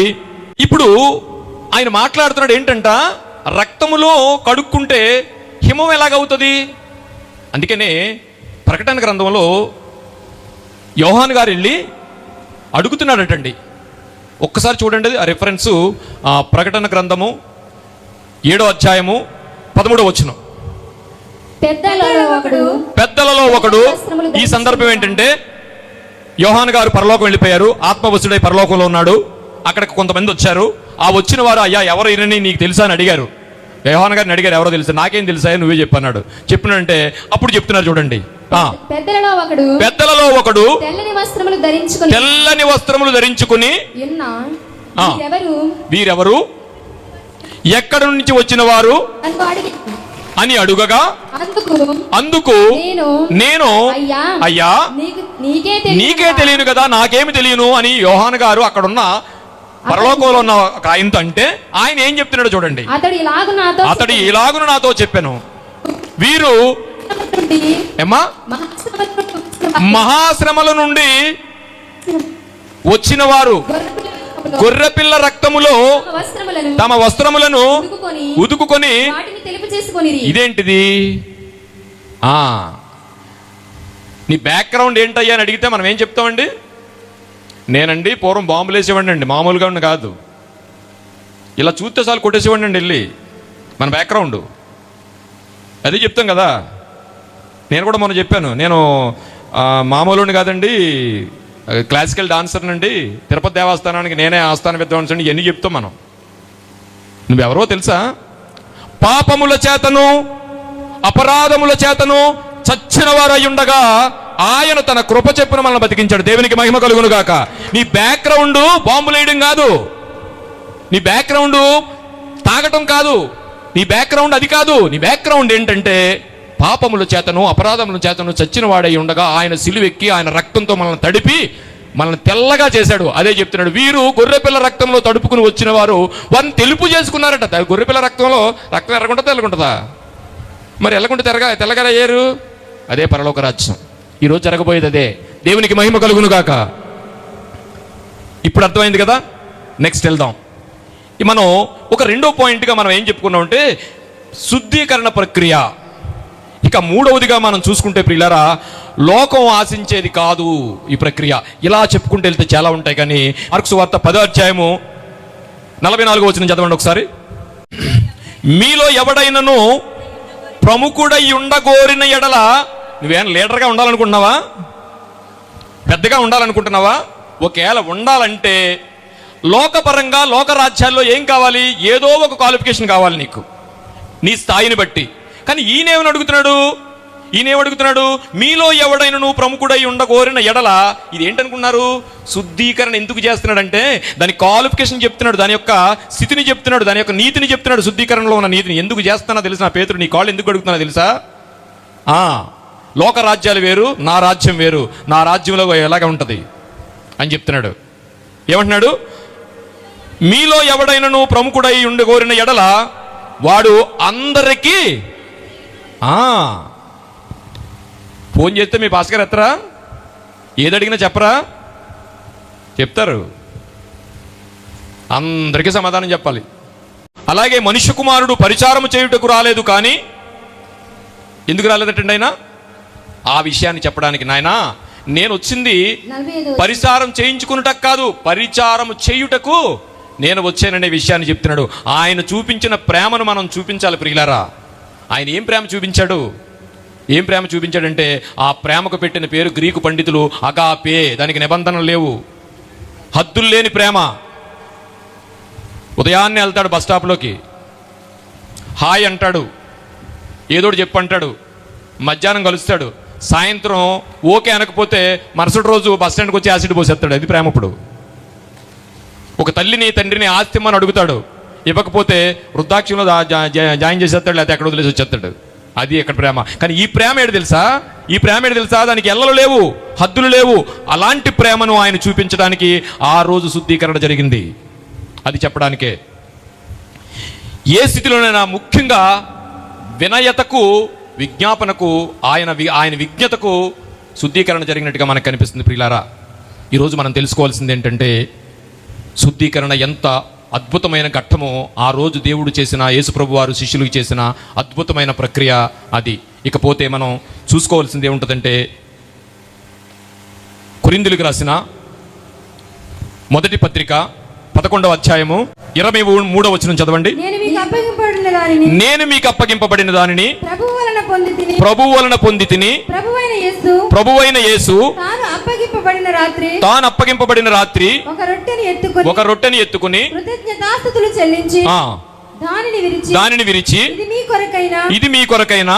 ఇప్పుడు ఆయన మాట్లాడుతున్నాడు ఏంటంట? రక్తములో కడుక్కుంటే హిమం ఎలాగవుతుంది? అందుకనే ప్రకటన గ్రంథంలో యోహాను గారు వెళ్ళి అడుగుతున్నాడటండి. ఒక్కసారి చూడండి ఆ రెఫరెన్సు. ప్రకటన గ్రంథము 7వ అధ్యాయము 13వ వచనం. పెద్దలలో ఒకడు. ఈ సందర్భం ఏంటంటే యోహాను గారు పరలోకం వెళ్ళిపోయారు, ఆత్మవశుడై పరలోకంలో ఉన్నాడు. అక్కడికి కొంతమంది వచ్చారు. ఆ వచ్చిన వారు, అయ్యా ఎవరు ఈయనని నీకు తెలుసా అని అడిగారు. యోహాను గారిని అడిగారు, ఎవరో తెలుసా? నాకేం తెలుసా, నువ్వే చెప్పన్నాడు. చెప్పినంటే అప్పుడు చెప్తున్నారు చూడండి. పెద్దలలో ఒకడు తెల్లని వస్త్రములు ధరించుకుని వీరెవరు, ఎక్కడి నుంచి వచ్చిన వారు అని అడుగగా అందుకు నేను అయ్యా నీకే తెలియను కదా, నాకేమి తెలియను అని యోహాను గారు అక్కడున్న పరలోకంలో ఉన్న ఒక ఆయనతో అంటే ఆయన ఏం చెప్తున్నాడు చూడండి. అతడు ఇలాగున నాతో చెప్పాను, వీరు మహాశ్రమల నుండి వచ్చిన వారు గొర్రెపిల్ల రక్తములో తమ వస్త్రములను ఉతుకుకొని. ఇదేంటిది? నీ బ్యాక్గ్రౌండ్ ఏంటయ్యా అని అడిగితే మనం ఏం చెప్తామండి? నేనండి పూర్వం బాంబులు వేసేవాడిని అండి, మామూలుగా ఉండి కాదు, ఇలా చూస్తే చాలు కొట్టేసేవాడిని అండి వెళ్ళి. మన బ్యాక్గ్రౌండ్ అది చెప్తాం కదా. నేను కూడా మొన్న చెప్పాను, నేను మామూలుని కాదండి, క్లాసికల్ డాన్సర్ నుండి తిరుపతి దేవస్థానానికి నేనే ఆస్థాన విద్వాంసుని. ఎన్ని చెప్తాం మనం. నువ్వెవరో తెలుసా? పాపముల చేతను అపరాధముల చేతను చచ్చిన వారు అయ్యుండగా ఆయన తన కృప చెప్పున మనల్ని బతికించాడు. దేవునికి మహిమ కలుగును గాక. నీ బ్యాక్గ్రౌండ్ బాంబులు వేయడం కాదు, నీ బ్యాక్గ్రౌండ్ తాగటం కాదు, నీ బ్యాక్గ్రౌండ్ అది కాదు. నీ బ్యాక్గ్రౌండ్ ఏంటంటే పాపముల చేతను అపరాధముల చేతను చచ్చిన వాడై ఉండగా ఆయన సిలువెక్కి ఆయన రక్తంతో మనల్ని తడిపి మనల్ని తెల్లగా చేశాడు. అదే చెప్తున్నాడు, వీరు గొర్రెపిల్ల రక్తంలో తడుపుకుని వచ్చిన వారు వారిని తెలుపు చేసుకున్నారట. గొర్రెపిల్ల రక్తంలో రక్తం ఎర్రగుంటుందా తెల్లగుంటుందా? మరి ఎల్లగుంటే తెల్లగా అయ్యారు. అదే పరలోక రాజ్యం. ఈరోజు జరగబోయేది అదే. దేవునికి మహిమ కలుగును గాక. ఇప్పుడు అర్థమైంది కదా. నెక్స్ట్ వెళ్దాం. మనం ఒక రెండో పాయింట్గా మనం ఏం చెప్పుకున్నామంటే శుద్ధీకరణ ప్రక్రియ. ఇక మూడవదిగా మనం చూసుకుంటే ప్రియులారా, లోకం ఆశించేది కాదు ఈ ప్రక్రియ. ఇలా చెప్పుకుంటూ వెళ్తే చాలా ఉంటాయి. కానీ మార్కు సువార్త 10వ అధ్యాయము 44వ వచనం చదవండి ఒకసారి. మీలో ఎవడైనను ప్రముఖుడై ఉండగోరిన ఎడల, నువ్వేం లీడర్గా ఉండాలనుకుంటున్నావా? పెద్దగా ఉండాలనుకుంటున్నావా? ఒకవేళ ఉండాలంటే లోకపరంగా లోక రాజ్యాల్లో ఏం కావాలి? ఏదో ఒక క్వాలిఫికేషన్ కావాలి నీకు, నీ స్థాయిని బట్టి. కానీ ఈయనేమడుగుతున్నాడు? మీలో ఎవడైనా ప్రముఖుడై ఉండగోరిన ఎడల. ఇది ఏంటనుకున్నారు? శుద్ధీకరణ ఎందుకు చేస్తున్నాడంటే దాని క్వాలిఫికేషన్ చెప్తున్నాడు, దాని యొక్క స్థితిని చెప్తున్నాడు, దాని యొక్క నీతిని చెప్తున్నాడు. శుద్ధీకరణలో ఉన్న నీతిని ఎందుకు చేస్తానో తెలుసా? పేతురు, నీ కాళ్ళు ఎందుకు అడుగుతున్నా తెలుసా? లోక రాజ్యాలు వేరు, నా రాజ్యం వేరు, నా రాజ్యంలో ఎలాగ ఉంటుంది అని చెప్తున్నాడు. ఏమంటున్నాడు? మీలో ఎవడైనను ప్రముఖుడై ఉండగోరిన ఎడల వాడు అందరికీ. ఫోన్ చేస్తే మీ భాస్కర్ ఎత్తరా? ఏదడిగినా చెప్పరా? చెప్తారు. అందరికీ సమాధానం చెప్పాలి. అలాగే మనుష్య కుమారుడు పరిచారము చేయుటకు రాలేదు. కానీ ఎందుకు రాలేదటండి ఆయన? ఆ విషయాన్ని చెప్పడానికి. నాయనా, నేను వచ్చింది పరిచారం చేయించుకున్నటకు కాదు, పరిచారము చేయుటకు నేను వచ్చాననే విషయాన్ని చెప్తున్నాడు. ఆయన చూపించిన ప్రేమను మనం చూపించాలి ప్రియులారా. ఆయన ఏం ప్రేమ చూపించాడు? ఏం ప్రేమ చూపించాడంటే ఆ ప్రేమకు పెట్టిన పేరు గ్రీకు పండితులు అగాపే. దానికి నిబంధనలు లేవు, హద్దులు లేని ప్రేమ. ఉదయాన్నే వెళ్తాడు బస్ స్టాప్లోకి, హాయ్ అంటాడు, ఏదోటి చెప్పు అంటాడు, మధ్యాహ్నం కలుస్తాడు, సాయంత్రం ఓకే అనకపోతే మరుసటి రోజు బస్ స్టాండ్కి వచ్చి యాసిడ్ పోసేస్తాడు. అది ప్రేమ. ఇప్పుడు ఒక తల్లిని తండ్రిని ఆస్తి ఇమ్మని అడుగుతాడు, ఇవ్వకపోతే వృద్ధాక్షంలో జాయిన్ చేసేస్తాడు, లేకపోతే ఎక్కడ వదిలేసి వచ్చేస్తాడు. అది ఎక్కడ ప్రేమ. కానీ ఈ ప్రేమ ఏంటి తెలుసా? ఈ ప్రేమ ఏంటి తెలుసా? దానికి ఎల్లలు లేవు, హద్దులు లేవు. అలాంటి ప్రేమను ఆయన చూపించడానికి ఆ రోజు శుద్ధీకరణ జరిగింది. అది చెప్పడానికే. ఏ స్థితిలోనైనా ముఖ్యంగా వినయతకు, విజ్ఞాపనకు, ఆయన విజ్ఞతకు శుద్ధీకరణ జరిగినట్టుగా మనకు కనిపిస్తుంది. ప్రియులారా, ఈరోజు మనం తెలుసుకోవాల్సింది ఏంటంటే శుద్ధీకరణ ఎంత అద్భుతమైన ఘట్టమో ఆ రోజు దేవుడు చేసిన, యేసుప్రభు వారు శిష్యులకు చేసిన అద్భుతమైన ప్రక్రియ అది. ఇకపోతే మనం చూసుకోవాల్సింది ఏముంటుందంటే కొరింథీయులకు రాసిన మొదటి పత్రిక 11వ అధ్యాయము 23వ వచనం చదవండి. నేను మీకు అప్పగింపబడిన దానిని ప్రభువు వలన పొంది తిని ప్రభువైన యేసు తాను అప్పగింపబడిన రాత్రి ఒక రొట్టెని ఎత్తుకుని కృతజ్ఞతాస్తుతులు చెల్లించి దానిని విరిచి ఇది మీ కొరకైన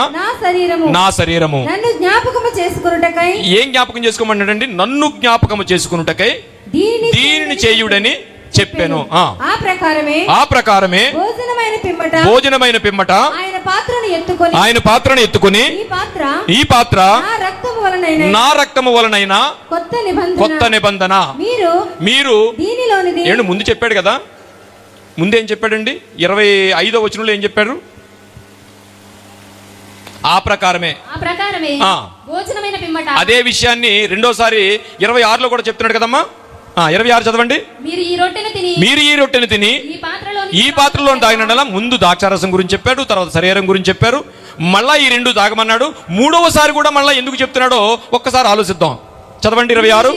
నా శరీరము నన్ను జ్ఞాపకము చేసుకొనుటకై. ఏం జ్ఞాపకం చేసుకోమన్నాడండి? నన్ను జ్ఞాపకము చేసుకొనుటకై దీనిని చేయుడని చెప్పాను. ఆ ప్రకారమే భోజనమైన పిమ్మట ఆయన పాత్రను ఎత్తుకొని ఈ పాత్ర నా రక్తము వలనైనా కొత్త నిబంధన. మీరు ఏంటి ముందు చెప్పాడు కదా, ముందేం చెప్పాడండి? 25వ వచనంలో ఏం చెప్పారు? ఆ ప్రకారమే భోజనమైన పిమ్మట. అదే విషయాన్ని రెండోసారి 26లో కూడా చెప్తున్నాడు కదమ్మా. 26 చదవండి. మీరు ఈ రొట్టెను తిని ఈ పాత్రలో తాగినలా. ముందు ద్రాక్షారసం గురించి చెప్పాడు, తర్వాత శరీరం గురించి చెప్పారు, మళ్ళా ఈ రెండు తాగమన్నాడు. మూడవసారి కూడా మళ్ళా ఎందుకు చెప్తున్నాడో ఒక్కసారి ఆలోచిద్దాం. చదవండి 26.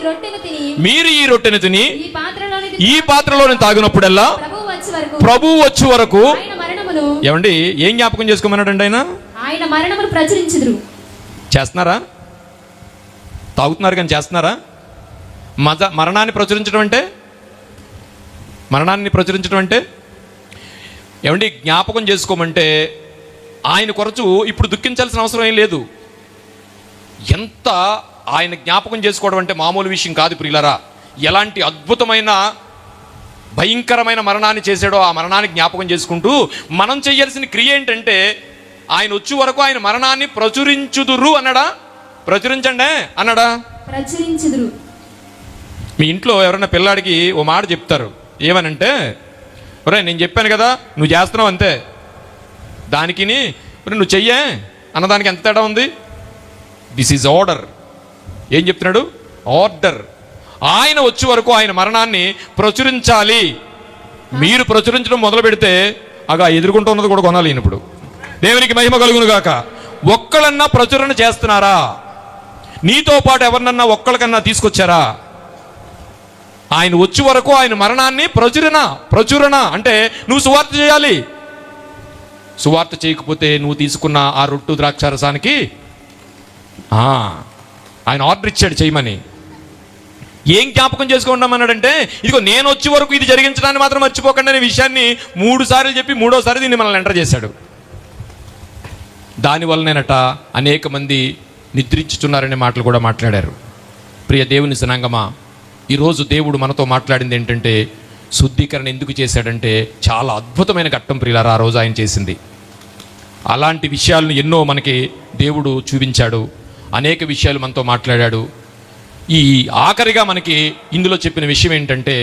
మీరు ఈ రొట్టెను తిని ఈ పాత్రలోని తాగినప్పుడల్లా ప్రభువు వచ్చే వరకు. ఏమండి, ఏం జ్ఞాపకం చేసుకోమన్నాడండి ఆయన మరణమును ప్రచురించుదురు. చేస్తున్నారా? తాగుతున్నారు కానీ చేస్తున్నారా? మరణాన్ని ప్రచురించడం అంటే ఏమండి, జ్ఞాపకం చేసుకోమంటే ఆయన కొరకు ఇప్పుడు దుఃఖించాల్సిన అవసరం ఏం లేదు. ఎంత ఆయన జ్ఞాపకం చేసుకోవడం అంటే మామూలు విషయం కాదు ప్రియులారా. ఎలాంటి అద్భుతమైన భయంకరమైన మరణాన్ని చేశాడో ఆ మరణాన్ని జ్ఞాపకం చేసుకుంటూ మనం చేయాల్సిన క్రియ ఏంటంటే ఆయన వచ్చే వరకు ఆయన మరణాన్ని ప్రచురించుదురు అన్నాడా? ప్రచురించండి అన్నాడా? ప్రచురించుదురు. మీ ఇంట్లో ఎవరైనా పిల్లాడికి ఓ మాట చెప్తారు, ఏమనంటే, ఒరే నేను చెప్పాను కదా నువ్వు చేస్తున్నావు అంతే, దానికి నువ్వు చెయ్యే అన్నదానికి ఎంత తేడా ఉంది? This is order. ఏం చెప్తున్నాడు? ఆర్డర్. ఆయన వచ్చే వరకు ఆయన మరణాన్ని ప్రచురించాలి. మీరు ప్రచురించడం మొదలు పెడితే అగా ఎదుర్కొంటూ ఉన్నది కూడా కొనాలి. ఇప్పుడు దేవునికి మహిమ కలుగును గాక. ఒక్కళ్ళన్నా ప్రచురణ చేస్తున్నారా? నీతో పాటు ఎవరినన్నా ఒక్కళ్ళకన్నా తీసుకొచ్చారా? ఆయన వచ్చే వరకు ఆయన మరణాన్ని ప్రచురణ అంటే నువ్వు సువార్త చేయాలి. సువార్త చేయకపోతే నువ్వు తీసుకున్న ఆ రొట్టు ద్రాక్షారసానికి ఆయన ఆర్డర్ ఇచ్చాడు చేయమని. ఏం జ్ఞాపకం చేసుకుంటామన్నాడంటే, ఇదిగో నేను వచ్చే వరకు ఇది జరిగించడానికి మాత్రం మర్చిపోకండి అనే విషయాన్ని 3 సార్లు చెప్పి 3వసారి దీన్ని మనల్ని ఎంటర్ చేశాడు. దానివల్లనేనట అనేక మంది నిద్రించుచున్నారనే మాటలు కూడా మాట్లాడారు. ప్రియ దేవుని జనాంగమా, ఈరోజు దేవుడు మనతో మాట్లాడింది ఏంటంటే, శుద్ధీకరణ ఎందుకు చేశాడంటే చాలా అద్భుతమైన ఘట్టం ప్రియులారా ఆ రోజు ఆయన చేసింది. అలాంటి విషయాలను ఎన్నో మనకి దేవుడు చూపించాడు, అనేక విషయాలు మనతో మాట్లాడాడు. ఈ ఆఖరిగా మనకి ఇందులో చెప్పిన విషయం ఏంటంటే,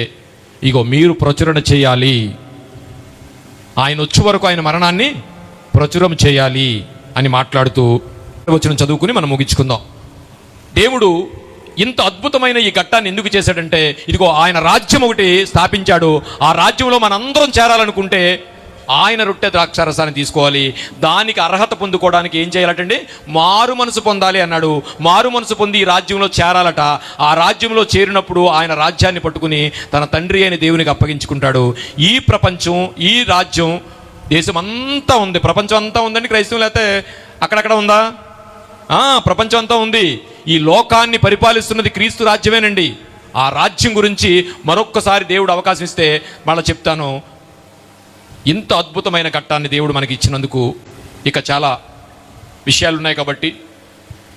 ఇగో మీరు ప్రచురణ చేయాలి, ఆయన వచ్చే వరకు ఆయన మరణాన్ని ప్రచురం చేయాలి అని మాట్లాడుతూ వచనం చదువుకుని మనం ముగించుకుందాం. దేవుడు ఇంత అద్భుతమైన ఈ ఘట్టాన్ని ఎందుకు చేశాడంటే, ఇదిగో ఆయన రాజ్యం ఒకటి స్థాపించాడు. ఆ రాజ్యంలో మనందరం చేరాలనుకుంటే ఆయన రొట్టె ద్రాక్షారసాన్ని తీసుకోవాలి. దానికి అర్హత పొందుకోవడానికి ఏం చేయాలటండి? మారు మనసు పొందాలి అన్నాడు. మారు మనసు పొంది ఈ రాజ్యంలో చేరాలట. ఆ రాజ్యంలో చేరినప్పుడు ఆయన రాజ్యాన్ని పట్టుకుని తన తండ్రి అయిన దేవునికి అప్పగించుకుంటాడు. ఈ ప్రపంచం, ఈ రాజ్యం, దేశం అంతా ఉంది, ప్రపంచం అంతా ఉందండి. క్రైస్తవులు అయితే అక్కడక్కడ ఉందా? ప్రపంచం అంతా ఉంది. ఈ లోకాన్ని పరిపాలిస్తున్నది క్రీస్తు రాజ్యమేనండి. ఆ రాజ్యం గురించి మరొక్కసారి దేవుడు అవకాశం ఇస్తే మళ్ళీ చెప్తాను. ఇంత అద్భుతమైన ఘట్టాన్ని దేవుడు మనకి ఇచ్చినందుకు ఇక చాలా విషయాలు ఉన్నాయి కాబట్టి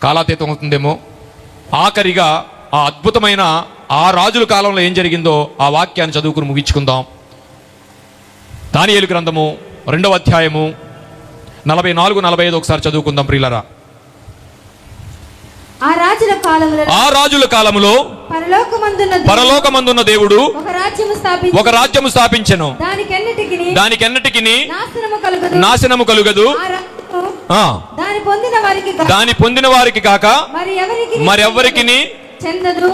కాలాతీతం అవుతుందేమో. ఆఖరిగా ఆ అద్భుతమైన ఆ రాజుల కాలంలో ఏం జరిగిందో ఆ వాక్యాన్ని చదువుకుని ముగించుకుందాం. దానియేలు గ్రంథము 2వ అధ్యాయము 44-45 ఒకసారి చదువుకుందాం ప్రియులరా. ఆ రాజుల కాలములో పరలోకమందున్న దేవుడు ఒక రాజ్యము స్థాపించెను. దానికెన్నటికి నాశనము కలుగదు. దాని పొందిన వారికి కాక మరెవ్వరికి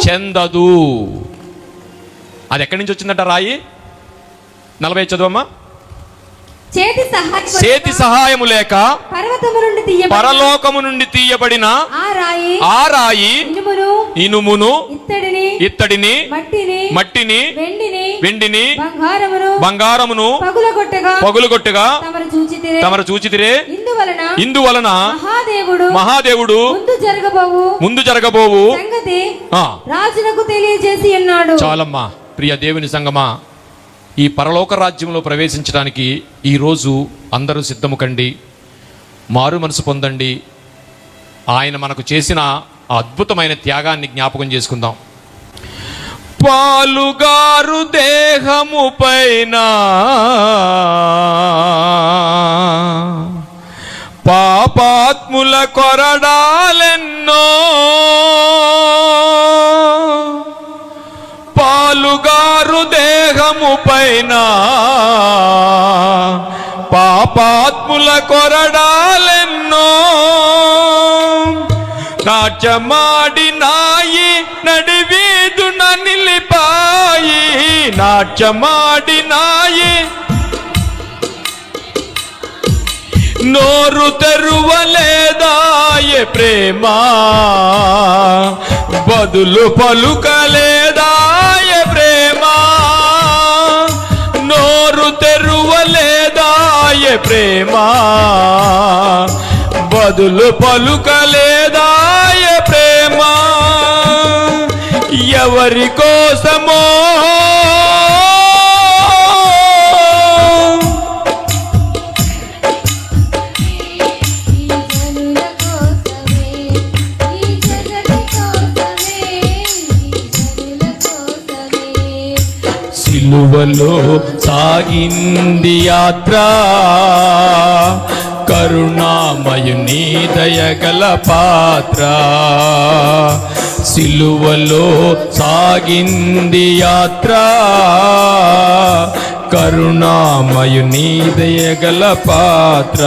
చెందదు. అది ఎక్కడి నుంచి వచ్చిందట రాయి? 40 చదువమ్మా. చేతి సహాయము లేక పరలోకము నుండి తీయబడిన ఆ రాయి ఇనుమును ఇత్తడిని మట్టిని వెండిని బంగారమును పగులగొట్టగా తమరు చూచితిరే. ఇందువలన మహాదేవుడు ముందు జరగబోవు రాజునకు తెలియజేసి ఉన్నాడు. చాలమ్మా ప్రియ దేవుని సంగమా, ఈ పరలోక రాజ్యంలో ప్రవేశించడానికి ఈరోజు అందరూ సిద్ధము కండి, మారు మనసు పొందండి. ఆయన మనకు చేసిన అద్భుతమైన త్యాగాన్ని జ్ఞాపకం చేసుకుందాం. పాలుగారు దేహము పైన పాపాత్ముల కొరడాలెన్నో, పాలుగారు దేహము పైన పాపాత్ముల కొరడాలెన్నో, నాట్యమాడినాయి నడివీధున నిలిపాయి, నాట్యమాడినాయి నోరు తెరువలేదాయే ప్రేమ, బదులు పలుకలేదాయే ప్రేమ, నోరు తెరువలేదాయే ప్రేమ, బదులు పలుకలేదాయే ప్రేమ. ఎవరి కోసమో సిలువలో సాగింది యాత్ర, కరుణామయుని దయగల పాత్ర. సిలువలో సాగింది యాత్ర, కరుణామయుని దయగల పాత్ర.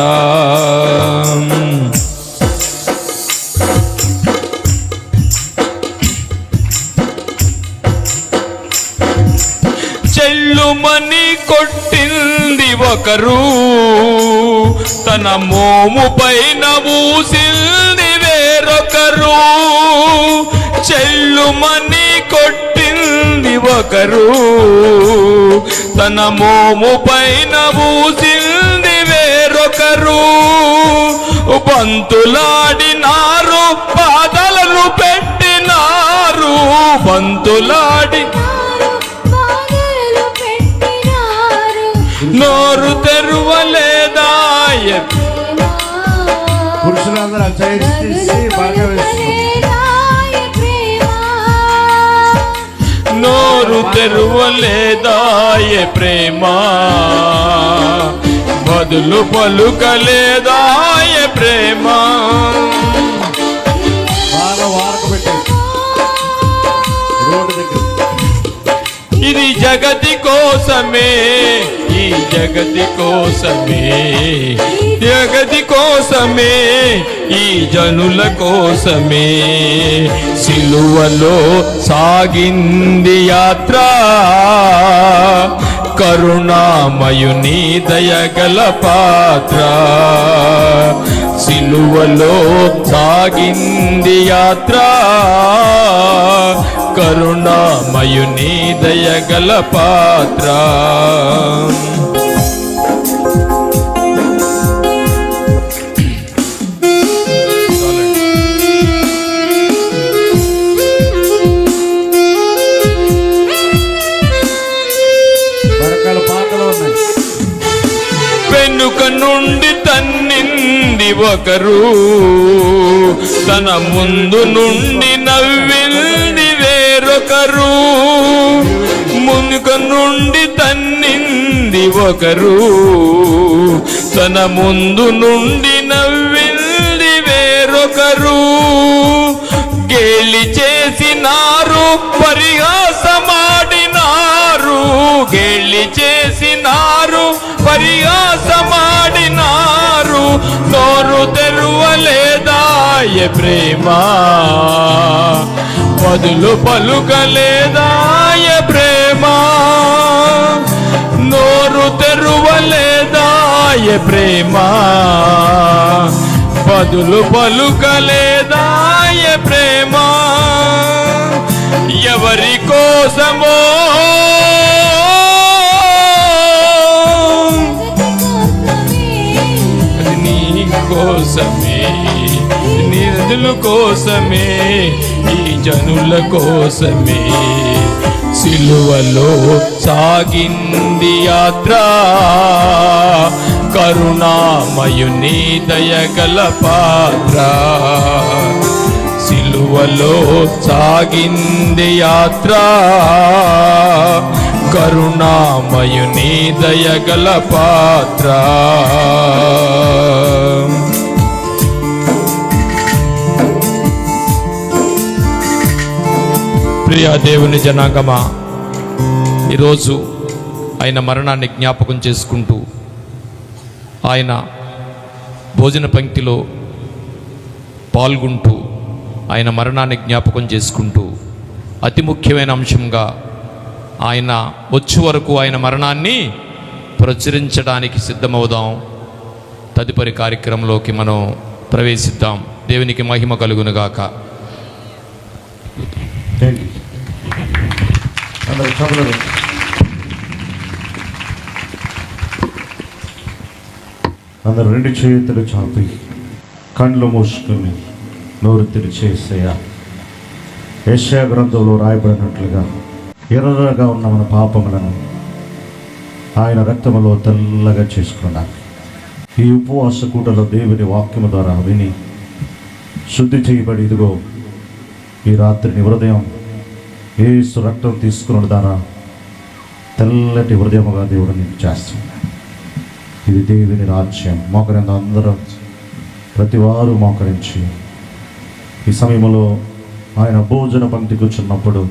చెల్లుమని కొట్టింది ఒకరు, తన మోము పైన ఊసింది వేరొకరు. చెల్లుమని కొట్టింది ఒకరు, తన మోము పైన ఊసింది వేరొకరు. బంతులాడినారు, పాదాలను పెట్టినారు, బంతులాడి నోరు తెరువలేదాయే. పురుషులందరూ నోరు తెరువలేదాయే ప్రేమ, బదులు పలుకలేదాయే ప్రేమ. ఇది జగతి కోసమే, ఈ జగతి కోసమే, జగతి కోసమే, ఈ జనుల కోసమే. సిలువలో సాగింది యాత్ర, కరుణామయుని దయగల పాత్ర. సిలువలో సాగింది యాత్ర, కరుణామయుని దయగల పాత్ర. ఒకరు, తన ముందు నుండి నవ్వింది వేరొకరు, మునుక నుండి తన్నింది ఒకరు, తన ముందు నుండి నవ్వింది వేరొకరు. గేలి చేసినారు, పరిహాసమాడినారు, గేలి చేసినారు, పరిహాసమాడినారు. నోరు తెరువలేదాయ ప్రేమ, బదులు పలుకలేదాయ ప్రేమ. నోరు తెరువలేదాయ ప్రేమ, బదులు పలుకలేదాయ ప్రేమ. ఎవరి కోసమో నీ కోసమే, నిధుల కోసమే, ఈ జనుల కోసమే సిలువలో సాగింది యాత్ర. కరుణామయుని దయగల పాత్ర, సిలువలో సాగింది యాత్ర. కరుణామయుని దయగల పాత్ర. ప్రియ దేవుని జనాంగమా, ఈరోజు ఆయన మరణాన్ని జ్ఞాపకం చేసుకుంటూ, ఆయన భోజన పంక్తిలో పాల్గొంటూ, ఆయన మరణాన్ని జ్ఞాపకం చేసుకుంటూ, అతి ముఖ్యమైన అంశంగా ఆయన వచ్చే వరకు ఆయన మరణాన్ని ప్రచురించడానికి సిద్ధమవుదాం. తదుపరి కార్యక్రమంలోకి మనం ప్రవేశిద్దాం. దేవునికి మహిమ కలుగునుగాక. అందరూ రెండు చేతులు చాపి కళ్ళు మూసుకుని నోరు తెరిచేసయ్యా. యెషయా గ్రంథంలో రాయబడినట్లుగా ఎర్రగా ఉన్న మన పాపములను ఆయన రక్తములో తెల్లగా చేసుకున్నాను. ఈ ఉపవాస కూటలో దేవుని వాక్యము ద్వారా విని శుద్ధి చేయబడి, ఇదిగో ఈ రాత్రి నీ హృదయం యేసు రక్తం తీసుకున్న ద్వారా తెల్లటి హృదయముగా దేవుడు నీకు చేస్తున్నాడు. ఇది దేవుని రాజ్యం. మోకరింద అందరూ ప్రతి వారు మోకరించి ఈ సమయంలో ఆయన భోజన పంక్తి కూర్చున్నప్పుడు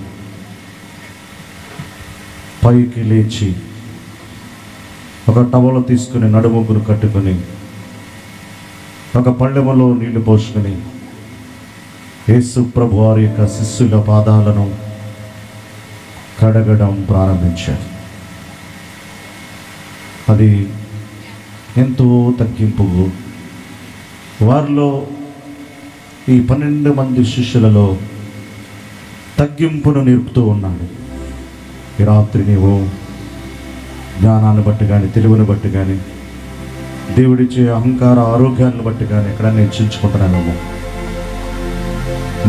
పైకి లేచి ఒక టవలు తీసుకుని నడుముగ్గును కట్టుకుని ఒక పళ్ళెములో నీళ్లు పోసుకుని యేసు ప్రభు వారి యొక్క శిష్యుల పాదాలను కడగడం ప్రారంభించారు. అది ఎంతో తగ్గింపు. వారిలో ఈ 12 మంది శిష్యులలో తగ్గింపును నేర్పుతూ ఉన్నాడు. ఈ రాత్రి నీవు జ్ఞానాన్ని బట్టి కానీ, తెలివిని బట్టి కానీ, దేవుడిచ్చే అహంకార ఆరోగ్యాన్ని బట్టి కానీ ఎక్కడన్నా హెచ్చించుకుంటున్నామేమో.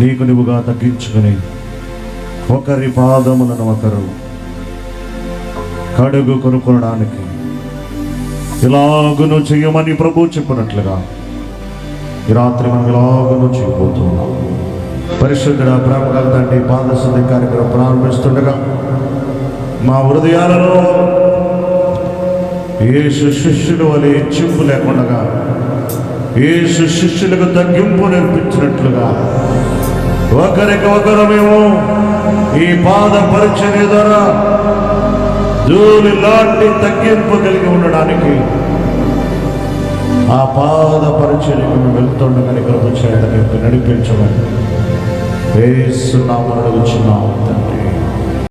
నీకు నువ్వుగా తగ్గించుకుని ఒకరి పాదములను ఒకరు కడుగు కొనుక్కోవడానికి ఇలాగును చెయ్యమని ప్రభు చెప్పినట్లుగా ఈ రాత్రి మనం ఇలాగును చేయబోతున్నాం. పరిశుద్ధుడ, ప్రేమ గల తండ్రి, పాదశుద్ధి కార్యక్రమం ప్రారంభిస్తుండగా మా హృదయాలలో యేసు శిష్యులు వలె హెచ్చింపు లేకుండా యేసు శిష్యులకు తగ్గింపు నేర్పించినట్లుగా ఒకరికి ఒకరు మేము ఈ పాద పరిచర్య ద్వారా ధూళి లాంటి తగ్గింపు కలిగి ఉండడానికి ఆ పాద పరిచర్యకు మేము వెళ్తుండగానే కృప చేత నడిపించమని యేసు నామమున అడుగుచున్నాము తండ్రి.